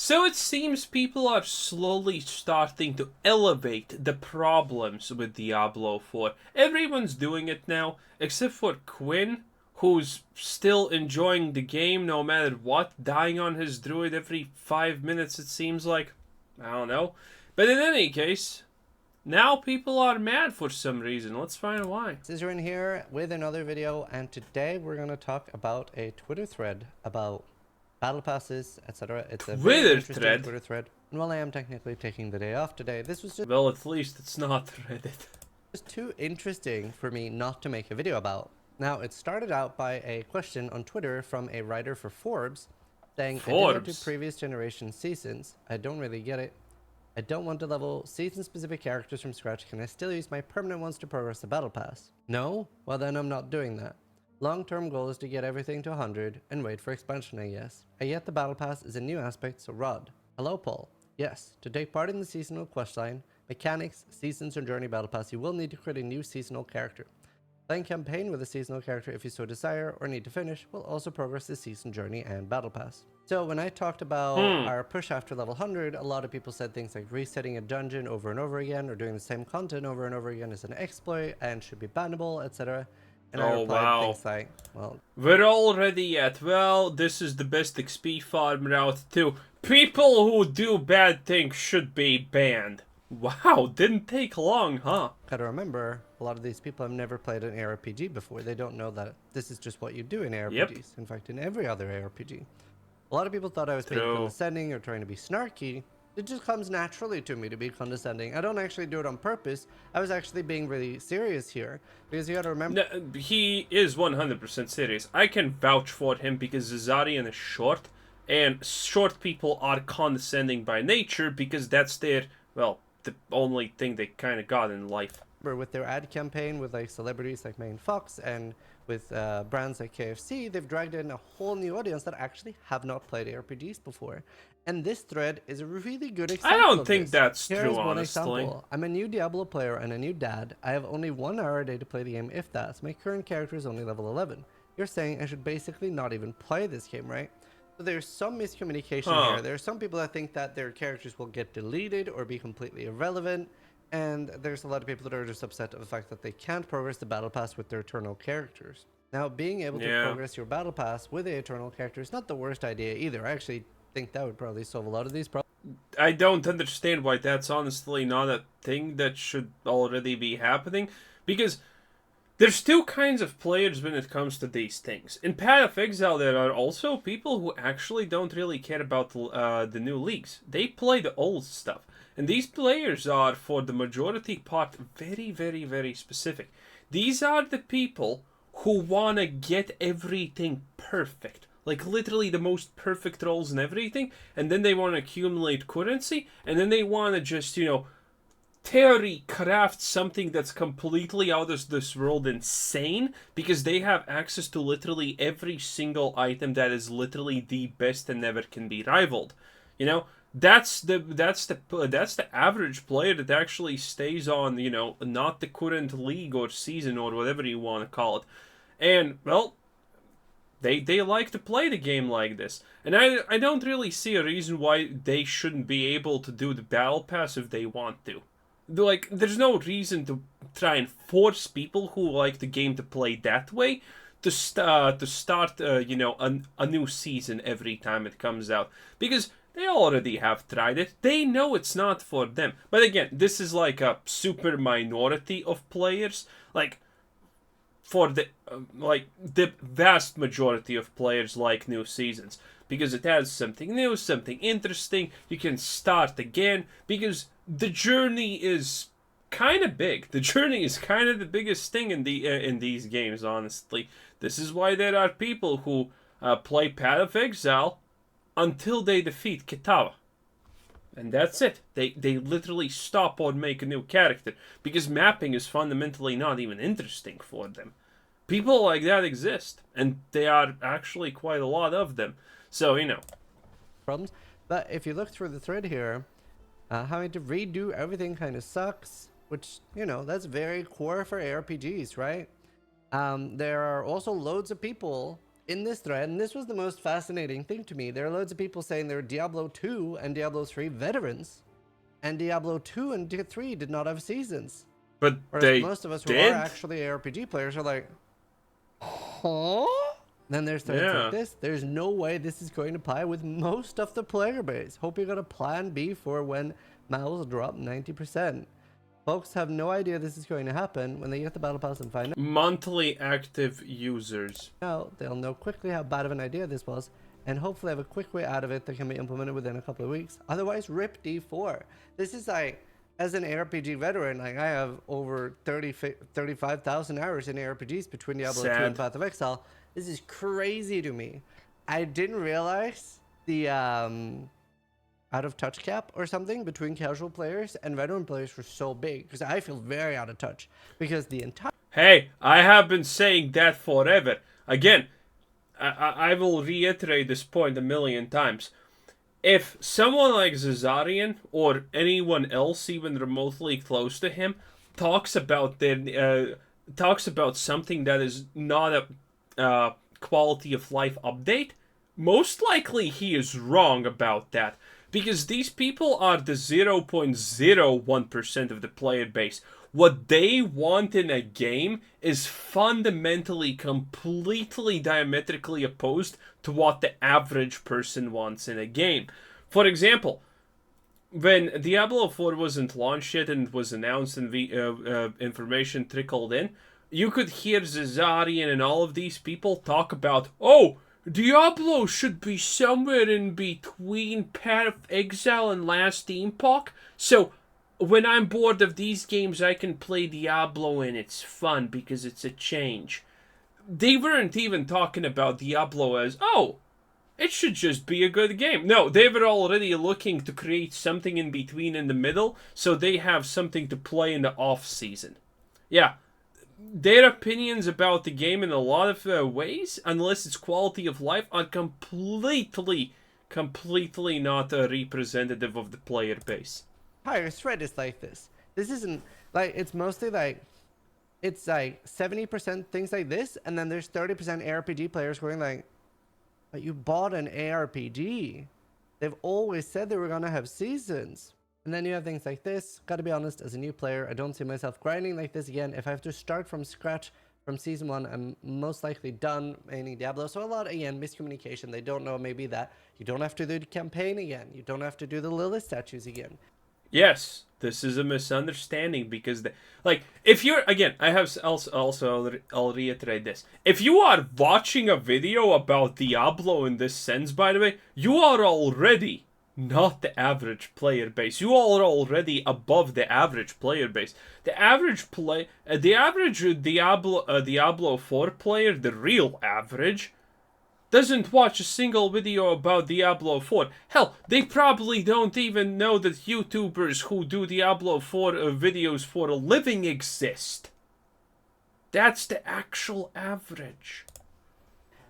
So it seems people are slowly starting to elevate the problems with Diablo 4. Everyone's doing it now, except for Quinn, who's still enjoying the game no matter what, dying on his druid every 5 minutes it seems like. I don't know. But in any case, now people are mad for some reason. Let's find why. Scissor in here with another video, and today we're going to talk about a Twitter thread about battle passes, etc. It's a very interesting Twitter thread. And while I am technically taking the day off today, this was just... Well, at least it's not Reddit. It's too interesting for me not to make a video about. Now, it started out by a question on Twitter from a writer for Forbes saying, I did it to previous generation seasons. I don't really get it. I don't want to level season-specific characters from scratch. Can I still use my permanent ones to progress the battle pass? No? Well, then I'm not doing that. Long-term goal is to get everything to 100 and wait for expansion, I guess. I get the battle pass is a new aspect, so Rod. Hello, Paul. Yes, to take part in the seasonal questline, mechanics, seasons, or journey battle pass, you will need to create a new seasonal character. Playing campaign with a seasonal character if you so desire or need to finish will also progress the season journey and battle pass. So when I talked about our push after level 100, a lot of people said things like resetting a dungeon over and over again or doing the same content over and over again is an exploit and should be bannable, etc. And I replied things like, well... We're already at, well, this is the best XP farm route too. People who do bad things should be banned. Wow, didn't take long, huh? Gotta remember, a lot of these people have never played an ARPG before. They don't know that this is just what you do in ARPGs. Yep. In fact, in every other ARPG. A lot of people thought I was being condescending or trying to be snarky. It just comes naturally to me to be condescending. I don't actually do it on purpose. I was actually being really serious here. Because you gotta remember... No, he is 100% serious. I can vouch for him because Zazarian is short. And short people are condescending by nature because that's their, well, the only thing they kind of got in life. With their ad campaign with like celebrities like Megan Fox and with brands like KFC, they've dragged in a whole new audience that actually have not played ARPGs before. And this thread is a really good example. I don't think that's true, honestly. I'm a new Diablo player and a new dad. I have only 1 hour a day to play the game, if that. My current character is only level 11. You're saying I should basically not even play this game, right? So there's some miscommunication here. There are some people that think that their characters will get deleted or be completely irrelevant. And there's a lot of people that are just upset at the fact that they can't progress the battle pass with their eternal characters. Now, being able to progress your battle pass with the eternal character is not the worst idea either. I actually think that would probably solve a lot of these problems. I don't understand why that's honestly not a thing that should already be happening. Because there's two kinds of players when it comes to these things. In Path of Exile, there are also people who actually don't really care about the new leagues. They play the old stuff. And these players are, for the majority part, very, very, very specific. These are the people who want to get everything perfect. Like, literally the most perfect rolls and everything. And then they want to accumulate currency. And then they want to just, you know, theory craft something that's completely out of this world insane. Because they have access to literally every single item that is literally the best and never can be rivaled. You know? That's the average player that actually stays on, you know, not the current league or season or whatever you want to call it. And, well, they like to play the game like this. And I don't really see a reason why they shouldn't be able to do the battle pass if they want to. Like, there's no reason to try and force people who like the game to play that way to start you know, a new season every time it comes out. Because they already have tried it. They know it's not for them. But again, this is like a super minority of players. Like, for the the vast majority of players like new seasons. Because it has something new, something interesting. You can start again. Because the journey is kind of big. The journey is kind of the biggest thing in these games, honestly. This is why there are people who play Path of Exile until they defeat Kitawa. And that's it. They literally stop or make a new character. Because mapping is fundamentally not even interesting for them. People like that exist. And there are actually quite a lot of them. So, you know. Problems. But if you look through the thread here, having to redo everything kind of sucks. Which, you know, that's very core for ARPGs, right? There are also loads of people in this thread, and this was the most fascinating thing to me, there are loads of people saying they're Diablo 2 and Diablo 3 veterans, and Diablo 2 and 3 did not have seasons. But whereas most of us who are actually ARPG players are like, huh? Then there's threads like this. There's no way this is going to apply with most of the player base. Hope you got a plan B for when MAUs drop 90%. Folks have no idea this is going to happen when they get the battle pass and find out. Monthly active users. Now they'll know quickly how bad of an idea this was, and hopefully have a quick way out of it that can be implemented within a couple of weeks. Otherwise, rip D4. This is like, as an ARPG veteran, like I have over 35,000 hours in ARPGs between Diablo 2 and Path of Exile. This is crazy to me. I didn't realize the out of touch cap or something between casual players and veteran players were so big, because I feel very out of touch because the entire... Hey, I have been saying that forever. Again, I will reiterate this point a million times. If someone like Zazarian or anyone else even remotely close to him talks about something that is not a quality of life update, most likely he is wrong about that. Because these people are the 0.01% of the player base. What they want in a game is fundamentally, completely diametrically opposed to what the average person wants in a game. For example, when Diablo 4 wasn't launched yet and was announced and the information trickled in, you could hear Zazarian and all of these people talk about, oh, Diablo should be somewhere in between Path of Exile and Last Epoch, so when I'm bored of these games, I can play Diablo and it's fun because it's a change. They weren't even talking about Diablo as, oh, it should just be a good game. No, they were already looking to create something in between in the middle, so they have something to play in the off-season. Yeah, their opinions about the game in a lot of ways, unless it's quality of life, are completely not representative of the player base. Entire thread is like this. This isn't like, it's mostly like, it's like 70% things like this, and then there's 30% ARPG players going like, but you bought an ARPG. They've always said they were gonna have seasons. And then you have things like this. Gotta be honest, as a new player, I don't see myself grinding like this again. If I have to start from scratch from season 1, I'm most likely done maining Diablo. So a lot, again, miscommunication. They don't know maybe that you don't have to do the campaign again. You don't have to do the Lilith statues again. Yes, this is a misunderstanding because, if you're, again, I'll reiterate this. If you are watching a video about Diablo in this sense, by the way, you are already not the average player base. You are already above the average player base. The average Diablo 4 player, the real average, doesn't watch a single video about Diablo 4. Hell, they probably don't even know that YouTubers who do Diablo 4 videos for a living exist. That's the actual average.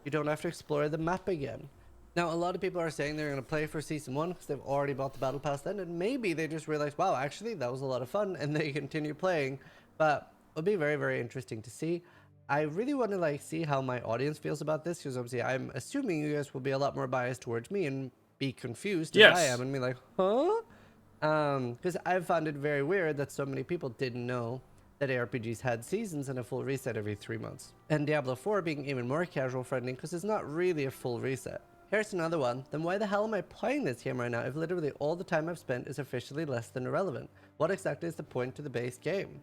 You don't have to explore the map again. Now, a lot of people are saying they're going to play for Season 1 because they've already bought the Battle Pass then, and maybe they just realize, wow, actually, that was a lot of fun, and they continue playing. But it'll be very, very interesting to see. I really want to see how my audience feels about this, because obviously I'm assuming you guys will be a lot more biased towards me and be confused as I am and be like, huh? Because I've found it very weird that so many people didn't know that ARPGs had seasons and a full reset every 3 months. And Diablo 4 being even more casual friendly because it's not really a full reset. Here's another one. Then why the hell am I playing this game right now if literally all the time I've spent is officially less than irrelevant? What exactly is the point to the base game?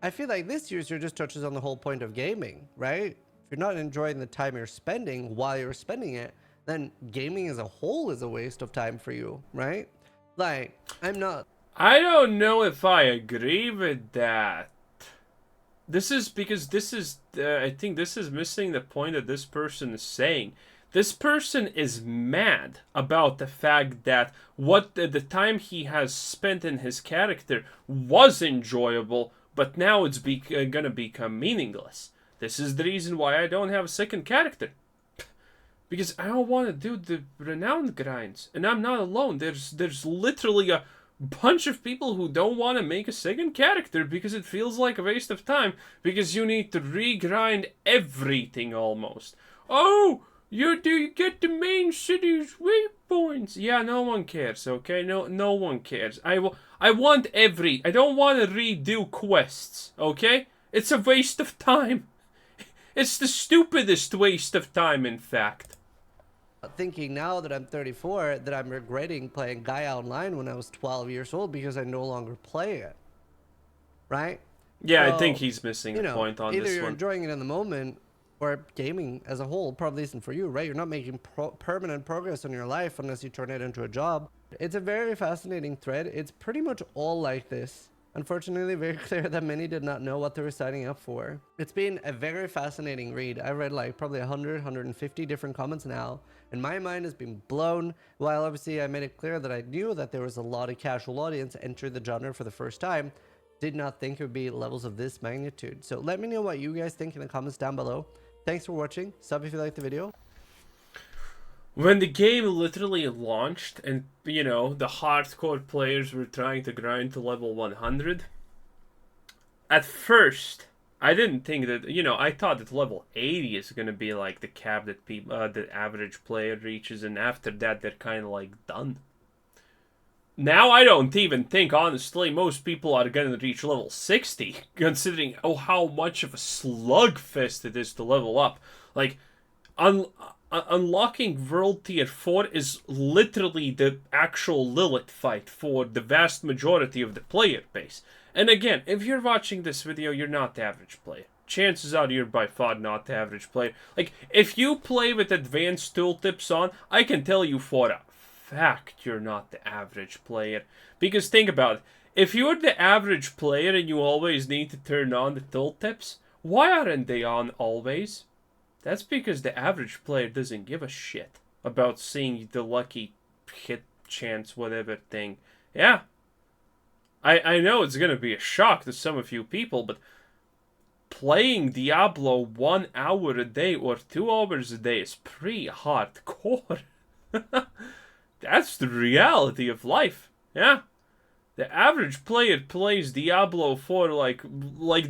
I feel like this user just touches on the whole point of gaming, right? If you're not enjoying the time you're spending while you're spending it, then gaming as a whole is a waste of time for you, right? Like, I'm not... I don't know if I agree with that. This is because I think this is missing the point that this person is saying. This person is mad about the fact that the time he has spent in his character was enjoyable, but now it's gonna become meaningless. This is the reason why I don't have a second character. Because I don't want to do the renown grinds. And I'm not alone. There's literally a bunch of people who don't want to make a second character because it feels like a waste of time. Because you need to regrind everything almost. Oh, do you get the main city's waypoints? Yeah, no one cares, okay? No one cares. I want I don't want to redo quests, okay? It's a waste of time. It's the stupidest waste of time, in fact. Thinking now that I'm 34 that I'm regretting playing Gaia Online when I was 12 years old because I no longer play it. Right? Yeah, So, I think he's missing a point on this one. Either you're enjoying it in the moment, or gaming as a whole probably isn't for you, right? You're not making permanent progress in your life unless you turn it into a job. It's a very fascinating thread. It's pretty much all like this. Unfortunately, very clear that many did not know what they were signing up for. It's been a very fascinating read. I read like probably 100, 150 different comments now, and my mind has been blown. While obviously I made it clear that I knew that there was a lot of casual audience enter the genre for the first time, did not think it would be levels of this magnitude. So let me know what you guys think in the comments down below. Thanks for watching. Sub if you liked the video. When the game literally launched and, you know, the hardcore players were trying to grind to level 100, at first, I didn't think that, you know, I thought that level 80 is going to be like the cap that the average player reaches, and after that, they're kind of like done. Now I don't even think, honestly, most people are going to reach level 60, considering how much of a slugfest it is to level up. Like, unlocking World Tier 4 is literally the actual Lilith fight for the vast majority of the player base. And again, if you're watching this video, you're not the average player. Chances are you're by far not the average player. Like, if you play with advanced tooltips on, I can tell you for a fact you're not the average player. Because think about it. If you're the average player and you always need to turn on the tooltips, why aren't they on always? That's because the average player doesn't give a shit about seeing the lucky hit chance whatever thing. Yeah. I know it's gonna be a shock to some of you people, but playing Diablo 1 hour a day or 2 hours a day is pretty hardcore. That's the reality of life. Yeah. The average player plays Diablo for like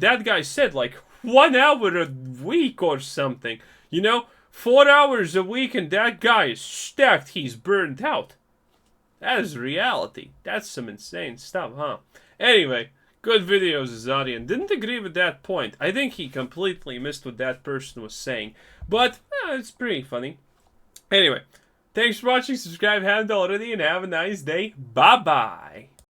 that guy said, like 1 hour a week or something. You know, 4 hours a week and that guy is stacked. He's burned out. That is reality. That's some insane stuff, huh? Anyway, good videos, Azadian. Didn't agree with that point. I think he completely missed what that person was saying. But, it's pretty funny. Anyway, thanks for watching. Subscribe if you haven't already, and have a nice day. Bye-bye.